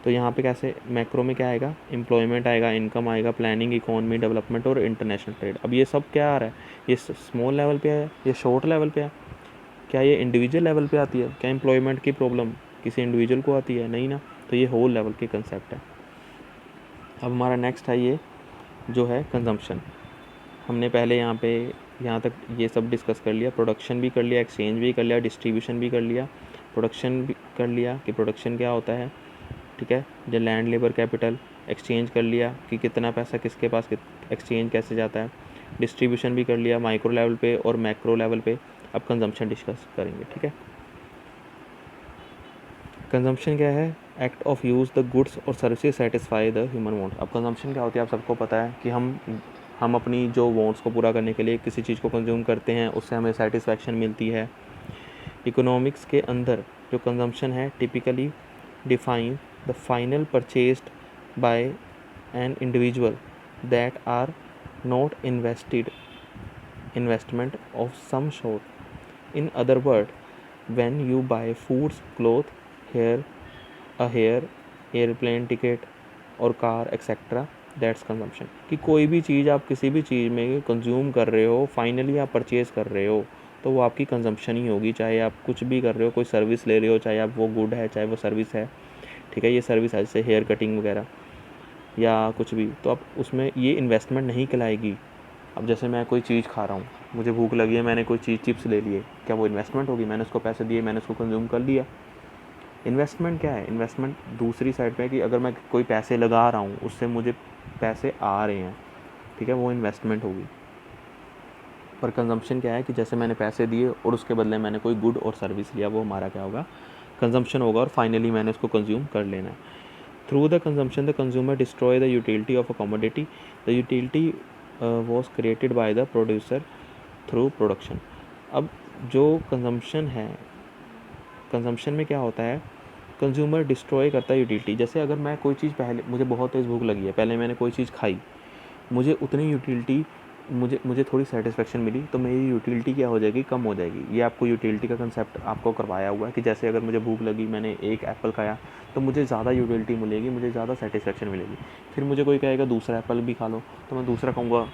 तो यहाँ पे कैसे मैक्रो में क्या आएगा, एम्प्लॉयमेंट आएगा, इनकम आएगा, प्लानिंग, इकोनॉमी डेवलपमेंट और इंटरनेशनल ट्रेड। अब ये सब क्या आ रहा है, ये स्मॉल लेवल पे है, ये शॉर्ट लेवल पे है, क्या ये इंडिविजुअल लेवल पे आती है? क्या एम्प्लॉयमेंट की प्रॉब्लम किसी इंडिविजुअल को आती है? नहीं ना। तो ये होल लेवल के कंसेप्ट है। अब हमारा नेक्स्ट है ये जो है कंजम्पशन। हमने पहले यहाँ तक ये सब डिस्कस कर लिया, प्रोडक्शन भी कर लिया, एक्सचेंज भी कर लिया, डिस्ट्रीब्यूशन भी कर लिया, प्रोडक्शन भी कर लिया कि प्रोडक्शन क्या होता है, ठीक है, जो लैंड, लेबर, कैपिटल, एक्सचेंज कर लिया कि कितना पैसा किसके पास, एक्सचेंज कैसे जाता है, डिस्ट्रीब्यूशन भी कर लिया माइक्रो लेवल पे और मैक्रो लेवल पे। अब कंजम्पशन डिस्कस करेंगे, ठीक है। कंजम्पशन क्या है? Act of use the goods और services satisfy the human want. अब कंजम्पशन क्या होती है आप सबको पता है कि हम अपनी जो वांट्स को पूरा करने के लिए किसी चीज़ को कंज्यूम करते हैं, उससे हमें सेटिस्फैक्शन मिलती है। इकोनॉमिक्स के अंदर जो कंजम्पशन है typically define the final purchased by an individual that are not investment of some sort. In other words, when you buy foods, clothes, hair, airplane ticket और कार एक्सेट्रा, दैट्स कंजम्पशन। कि कोई भी चीज़ आप किसी भी चीज़ में consume कर रहे हो, फाइनली आप परचेज़ कर रहे हो, तो वो आपकी कंजम्पशन ही होगी। चाहे आप कुछ भी कर रहे हो, कोई सर्विस ले रहे हो, चाहे आप वो गुड है चाहे वो सर्विस है, ठीक है, ये सर्विस है जैसे हेयर कटिंग वगैरह या कुछ भी, तो आप उसमें ये इन्वेस्टमेंट नहीं कहलाएगी। अब जैसे मैं कोई चीज़ खा रहा हूँ, मुझे भूख लगी है, मैंने कोई चीज़ चिप्स ले लिए, क्या वो इन्वेस्टमेंट होगी? मैंने उसको पैसे दिए, मैंने उसको कंज्यूम कर लिया। इन्वेस्टमेंट क्या है? इन्वेस्टमेंट दूसरी साइड पे है कि अगर मैं कोई पैसे लगा रहा हूँ, उससे मुझे पैसे आ रहे हैं, ठीक है, वो इन्वेस्टमेंट होगी। पर कंजम्पशन क्या है कि जैसे मैंने पैसे दिए और उसके बदले मैंने कोई गुड और सर्विस लिया, वो हमारा क्या होगा? कंजम्पशन होगा, और फाइनली मैंने उसको कंज्यूम कर लेना है। Through the consumption the consumer destroy the utility of a commodity. The utility was created by the producer through production. अब जो कंजम्पशन है, कंजम्पशन में क्या होता है, कंज्यूमर डिस्ट्रॉय करता है यूटिलिटी। जैसे अगर मैं कोई चीज़, पहले मुझे बहुत तेज़ भूख लगी है, पहले मैंने कोई चीज़ खाई, मुझे उतनी यूटिलिटी, मुझे थोड़ी सेटिस्फेक्शन मिली, तो मेरी यूटिलिटी क्या हो जाएगी? कम हो जाएगी। ये आपको यूटिलिटी का कंसेप्ट आपको करवाया हुआ है कि जैसे अगर मुझे भूख लगी, मैंने एक एप्पल खाया, तो मुझे ज़्यादा यूटिलिटी मिलेगी, मुझे ज़्यादा सेटिस्फेक्शन मिलेगी। फिर मुझे कोई कहेगा दूसरा एप्पल भी खा लो, तो मैं दूसरा खाऊँगा,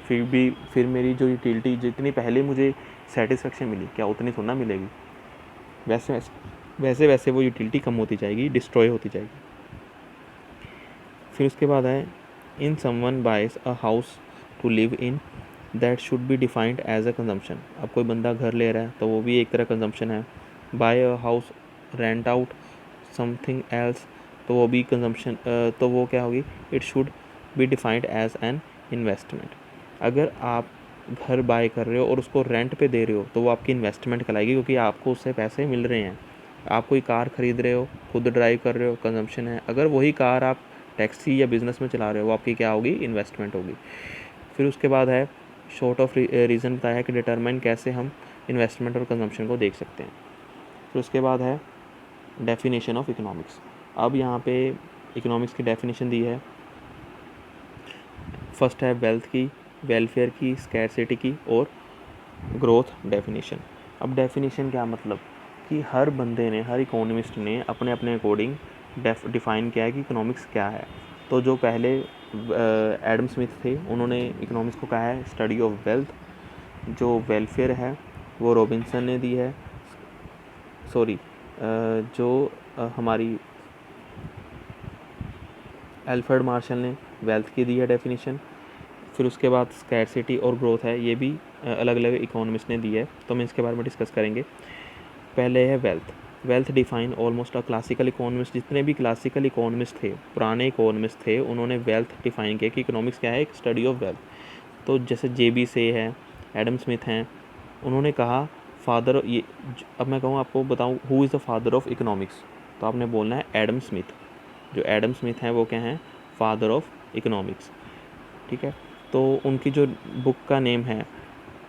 फिर मेरी जो यूटिलिटी जितनी पहले मुझे सेटिस्फेक्शन मिली, क्या उतनी थोड़ा ना मिलेगी? वैसे वैसे वो यूटिलिटी कम होती जाएगी, डिस्ट्रॉय होती जाएगी। फिर उसके बाद है in someone buys a house to live in, that should be defined as a consumption. अब कोई बंदा घर ले रहा है तो वो भी एक तरह कंजम्पशन है। Buy a house, rent out something else, तो वो भी कंजम्पशन, तो वो क्या होगी? It should be defined as an investment. अगर आप घर बाय कर रहे हो और उसको रेंट पे दे रहे हो, तो वो आपकी इन्वेस्टमेंट कहलाएगी, क्योंकि आपको उससे पैसे मिल रहे हैं। आप कोई कार ख़रीद रहे हो, खुद ड्राइव कर रहे हो, कंजम्पशन है। अगर वही कार आप टैक्सी या बिज़नेस में चला रहे हो, वो आपकी क्या होगी? इन्वेस्टमेंट होगी। फिर उसके बाद है शॉर्ट ऑफ रीज़न बताया है कि डिटरमाइन कैसे हम इन्वेस्टमेंट और कंजम्पशन को देख सकते हैं। फिर उसके बाद है डेफिनेशन ऑफ इकोनॉमिक्स। अब यहाँ पे इकोनॉमिक्स की डेफिनेशन दी है। फर्स्ट है वेल्थ की, वेलफेयर की, स्कैरसिटी की और ग्रोथ डेफिनेशन। अब डेफिनेशन क्या मतलब कि हर बंदे ने, हर इकोनॉमिस्ट ने अपने अपने अकॉर्डिंग डिफ़ाइन किया है कि इकोनॉमिक्स क्या है। तो जो पहले एडम स्मिथ थे, उन्होंने इकोनॉमिक्स को कहा है स्टडी ऑफ वेल्थ। जो वेलफेयर है वो रॉबिन्सन ने दी है, सॉरी, जो हमारी एल्फ्रेड मार्शल ने वेल्थ की दी है डेफिनेशन। फिर उसके बाद स्कैरसिटी और ग्रोथ है, ये भी अलग अलग इकोनॉमिस्ट ने दी है, तो हम इसके बारे में डिस्कस करेंगे। पहले है wealth. Wealth define almost a classical economist, जितने भी क्लासिकल इकोनॉमिस्ट थे, पुराने इकोनॉमिस्ट थे, उन्होंने वेल्थ डिफाइन किया कि इकोनॉमिक्स क्या है, एक स्टडी ऑफ वेल्थ। तो जैसे JB से है, एडम स्मिथ हैं, उन्होंने कहा फादर, ये अब मैं कहूँ आपको बताऊँ who is the father of economics, तो आपने बोलना है एडम स्मिथ। जो एडम स्मिथ हैं वो क्या हैं? फादर ऑफ इकोनॉमिक्स, ठीक है। तो उनकी जो बुक का नेम है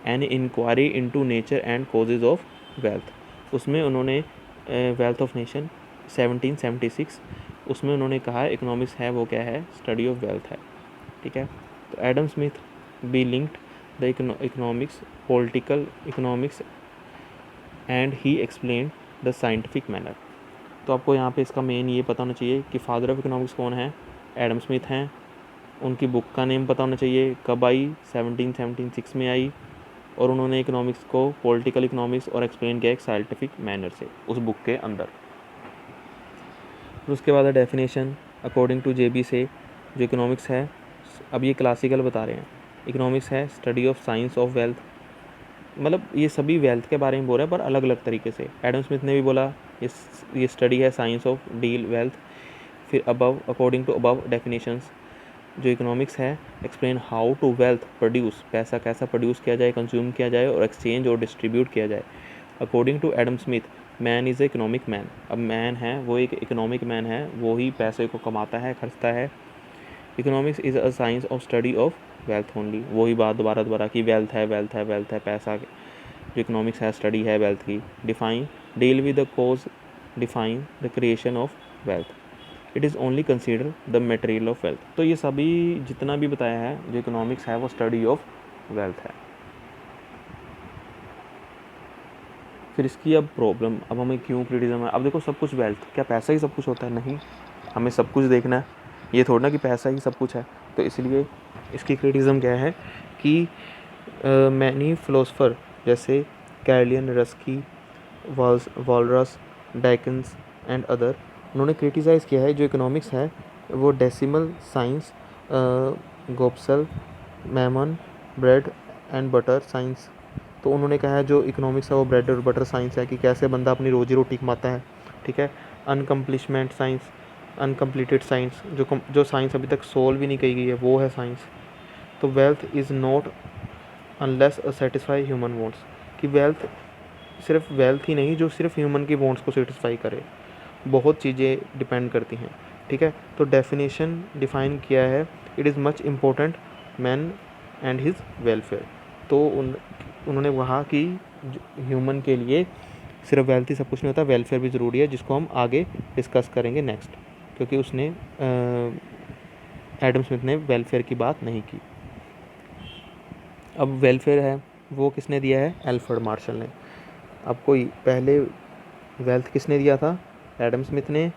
an inquiry into nature and causes of wealth, उसमें उन्होंने वेल्थ ऑफ नेशन 1776, उसमें उन्होंने कहा इकोनॉमिक्स है वो क्या है? स्टडी ऑफ वेल्थ है, ठीक है। तो Adam Smith be linked the economics, political economics, and he explain the scientific manner. तो आपको यहाँ पे इसका मेन ये पता होना चाहिए कि फादर ऑफ इकोनॉमिक्स कौन है, एडम स्मिथ हैं। उनकी बुक का नेम पता होना चाहिए, कब आई, 1776 में आई, और उन्होंने इकोनॉमिक्स को पॉलिटिकल इकोनॉमिक्स और एक्सप्लेन किया एक साइंटिफिक मैनर से उस बुक के अंदर। फिर उसके बाद है डेफिनेशन अकॉर्डिंग टू जेबी से। जो इकोनॉमिक्स है, अब ये क्लासिकल बता रहे हैं, इकोनॉमिक्स है study of science of wealth, मतलब ये सभी वेल्थ के बारे में बोल रहे हैं पर अलग अलग तरीके से। एडम स्मिथ ने भी बोला ये स्टडी है साइंस ऑफ डील वेल्थ। फिर above according to above definitions, जो इकोनॉमिक्स है explain how to wealth produce, पैसा कैसा प्रोड्यूस किया जाए, कंज्यूम किया जाए और एक्सचेंज और डिस्ट्रीब्यूट किया जाए। According to Adam Smith man is a economic man, अब मैन है वो एक इकोनॉमिक मैन है, वो ही पैसे को कमाता है, खर्चता है। Economics is a science of study of wealth only, वही बात दोबारा कि वेल्थ है वेल्थ है वेल्थ है, पैसा जो इकोनॉमिक्स है स्टडी है वेल्थ की। Define deal with the cause, define the creation of wealth, it is only consider the material of wealth. तो ये सभी जितना भी बताया है जो इकोनॉमिक्स है वो स्टडी ऑफ वेल्थ है। फिर इसकी अब प्रॉब्लम, अब हमें क्यों क्रिटिज़म है, अब देखो सब कुछ वेल्थ, क्या पैसा ही सब कुछ होता है? नहीं, हमें सब कुछ देखना है, ये थोड़ा ना कि पैसा ही सब कुछ है। तो इसलिए इसकी क्रिटिज़म क्या है कि मैनी फिलोसफर जैसे Carlyle, Ruskin, Walras, Dickens and other, उन्होंने क्रिटिसाइज़ किया है जो इकोनॉमिक्स है वो dismal science, gospel, mammon, bread and butter science. तो उन्होंने कहा है जो इकोनॉमिक्स है वो ब्रेड और बटर साइंस है कि कैसे बंदा अपनी रोजी रोटी कमाता है, ठीक है। अनकम्प्लिशमेंट साइंस, अनकम्प्लीटेड साइंस, जो साइंस अभी तक सोल्व भी नहीं की गई है वो है साइंस। तो wealth is not unless satisfy human wants, कि वेल्थ सिर्फ वेल्थ ही नहीं जो सिर्फ ह्यूमन की वांट्स को सेटिस्फाई करे, बहुत चीज़ें डिपेंड करती हैं, ठीक है। तो डेफिनेशन डिफाइन किया है, it is much important man and his welfare. तो उन्होंने कहा कि ह्यूमन के लिए सिर्फ वेल्थ ही सब कुछ नहीं होता, वेलफेयर भी ज़रूरी है, जिसको हम आगे डिस्कस करेंगे नेक्स्ट, क्योंकि उसने एडम स्मिथ ने वेलफेयर की बात नहीं की। अब वेलफेयर है वो किसने दिया है? अल्फ्रेड मार्शल ने। अब कोई पहले वेल्थ किसने दिया था? एडम स्मिथ ने।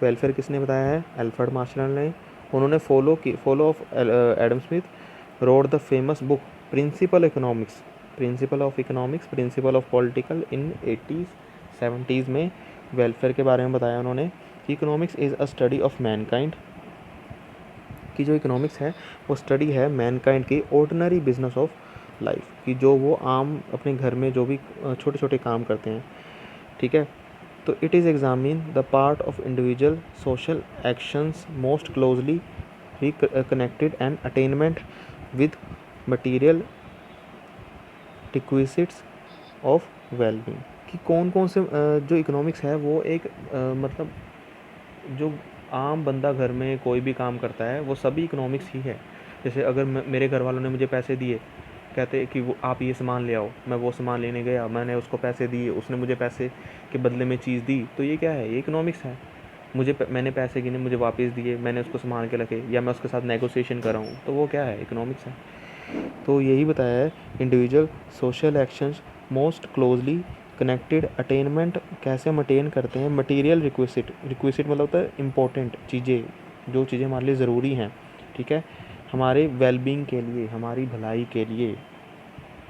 वेलफेयर किसने बताया है? अल्फ्रेड मार्शल ने। उन्होंने follow of Adam Smith wrote the famous book principle economics, principle of economics, principle of political in 80s-70s में वेलफेयर के बारे में बताया उन्होंने कि economics is a study of mankind, कि जो इकोनॉमिक्स है वो स्टडी है मैनकाइंड की ऑर्डिनरी बिजनेस ऑफ लाइफ, कि जो वो आम अपने घर में जो भी छोटे छोटे काम करते हैं, ठीक है। तो it is examine the part of individual social actions most closely connected and attainment with material requisites of wellbeing, कि कौन कौन से जो इकोनॉमिक्स है वो एक मतलब जो आम बंदा घर में कोई भी काम करता है वो सभी इकोनॉमिक्स ही है। जैसे अगर मेरे घर वालों ने मुझे पैसे दिए, कहते कि वो आप ये सामान ले आओ, मैं वो सामान लेने गया, मैंने उसको पैसे दिए, उसने मुझे पैसे के बदले में चीज़ दी, तो ये क्या है? ये इकोनॉमिक्स है। मैंने पैसे गिने, मुझे वापस दिए, मैंने उसको संभाल के रखे, या मैं उसके साथ नेगोशिएशन कर रहा हूँ, तो वो क्या है? इकोनॉमिक्स है। तो यही बताया है, individual social actions most closely connected, attainment कैसे हम अटेन करते हैं, मटेरियल रिक्विजिट, रिक्विजिट मतलब होता है इंपॉर्टेंट चीज़ें, जो चीज़ें हमारे लिए ज़रूरी हैं, ठीक है, हमारे वेलबींग के लिए, हमारी भलाई के लिए।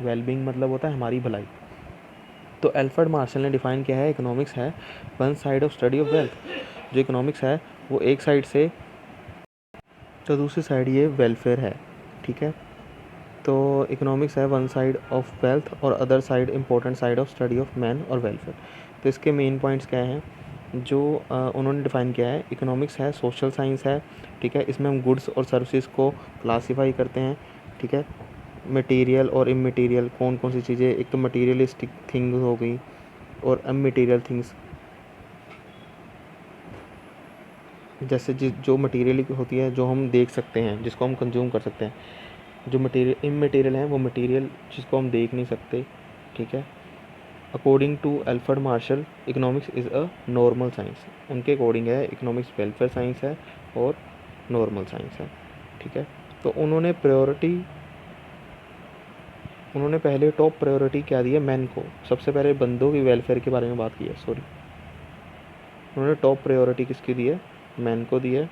वेलबींग मतलब होता है हमारी भलाई। तो अल्फ्रेड मार्शल ने डिफ़ाइन किया है इकोनॉमिक्स है one side of study of wealth, जो इकोनॉमिक्स है वो एक साइड से, तो दूसरी साइड ये वेलफेयर है, ठीक है। तो इकोनॉमिक्स है वन साइड ऑफ वेल्थ और other side important side of study of man और वेलफेयर। तो इसके मेन पॉइंट्स क्या हैं जो उन्होंने डिफ़ाइन किया है? इकोनॉमिक्स है सोशल साइंस है, ठीक है, इसमें हम गुड्स और सर्विसेज को क्लासीफाई करते हैं, ठीक है। मटेरियल और इमटेरियल कौन कौन सी चीज़ें, एक तो मटेरियलिस्टिक थिंग्स हो गई और इमटेरियल थिंग्स, जैसे जो मटेरियल होती है जो हम देख सकते हैं, जिसको हम कंज्यूम कर सकते हैं। जो मटेरियल इमटेरियल हैं वो मटेरियल जिसको हम देख नहीं सकते, ठीक है। According to Alfred Marshall economics is a normal science, उनके अकॉर्डिंग है इकोनॉमिक्स वेलफेयर साइंस है और नॉर्मल साइंस है, ठीक है। तो उन्होंने पहले टॉप प्रायोरिटी क्या दी है? मैन को, सबसे पहले बंदों की वेलफेयर के बारे में बात की है, सॉरी, उन्होंने टॉप प्रायोरिटी किसकी दी है, मैन को दी है।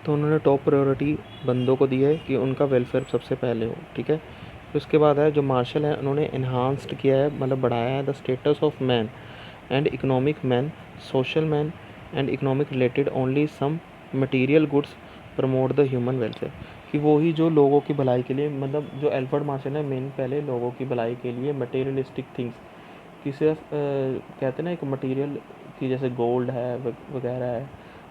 तो उन्होंने टॉप प्रायोरिटी बंदों को दी है कि उनका वेलफेयर सबसे पहले हो, ठीक है। फिर उसके बाद है जो मार्शल है, उन्होंने इन्हांस्ड किया है, मतलब बढ़ाया है the status of man and economic man, social man and economic related only some material goods promote the human welfare, कि वो ही जो लोगों की भलाई के लिए, मतलब जो एल्फ्रेड मार्शल है मेन पहले लोगों की भलाई के लिए मटेरियलिस्टिक थिंग्स कि सिर्फ कहते हैं ना एक मटेरियल की, जैसे गोल्ड है वगैरह है,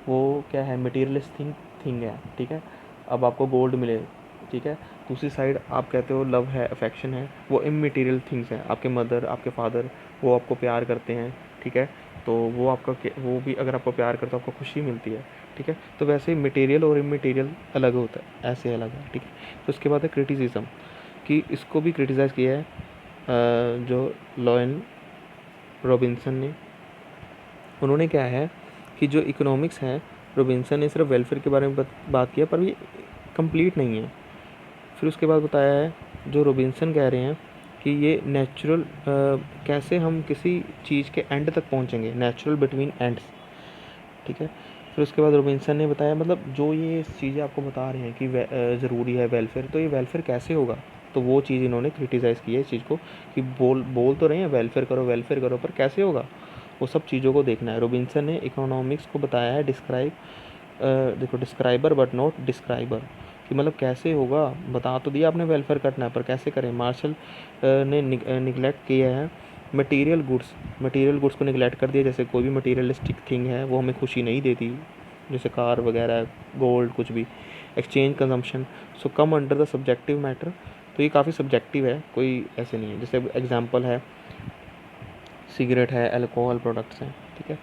वो क्या है मटेरियलिस्टिक थिंग है, ठीक है। अब आपको गोल्ड मिले, ठीक है, दूसरी साइड आप कहते हो लव है, अफेक्शन है, वो इमटेरियल थिंग्स हैं। आपके मदर, आपके फादर, वो आपको प्यार करते हैं, ठीक है, तो वो आपका वो भी अगर आपको प्यार करते हो आपको खुशी मिलती है, ठीक है। तो वैसे ही मटेरियल और इमटेरियल अलग होता है, ऐसे अलग है, ठीक है। तो उसके बाद है क्रिटिसिज्म, कि इसको भी क्रिटिसाइज़ किया है जो लॉयन रॉबिन्सन ने। उन्होंने क्या है कि जो इकोनॉमिक्स है, रॉबिन्सन ने सिर्फ वेलफेयर के बारे में बात किया, पर ये कंप्लीट नहीं है। फिर उसके बाद बताया है जो रॉबिन्सन कह रहे हैं कि ये नेचुरल कैसे हम किसी चीज़ के एंड तक पहुंचेंगे, नेचुरल बिटवीन एंड्स, ठीक है। फिर उसके बाद रॉबिन्सन ने बताया, मतलब जो ये चीज़ें आपको बता रहे हैं कि ज़रूरी है वेलफेयर, तो ये वेलफेयर कैसे होगा। तो वो चीज़ इन्होंने क्रिटिसाइज़ की है इस चीज़ को, कि बोल तो रहे हैं वेलफेयर करो, पर कैसे होगा, वो सब चीज़ों को देखना है। रॉबिन्सन ने इकोनॉमिक्स को बताया है देखो डिस्क्राइबर बट नॉट डिस्क्राइबर, कि मतलब कैसे होगा, बता तो दिया आपने वेलफेयर करना है, पर कैसे करें। मार्शल ने निगलेक्ट किया है मटेरियल गुड्स को निगलेक्ट कर दिया, जैसे कोई भी मटेरियलिस्टिक थिंग है वो हमें खुशी नहीं देती, जैसे कार वगैरह, गोल्ड, कुछ भी। Exchange consumption so come under the subjective matter, तो ये काफ़ी सब्जेक्टिव है, कोई ऐसे नहीं है। जैसे एग्जांपल है सिगरेट है, अल्कोहल प्रोडक्ट्स हैं, ठीक है।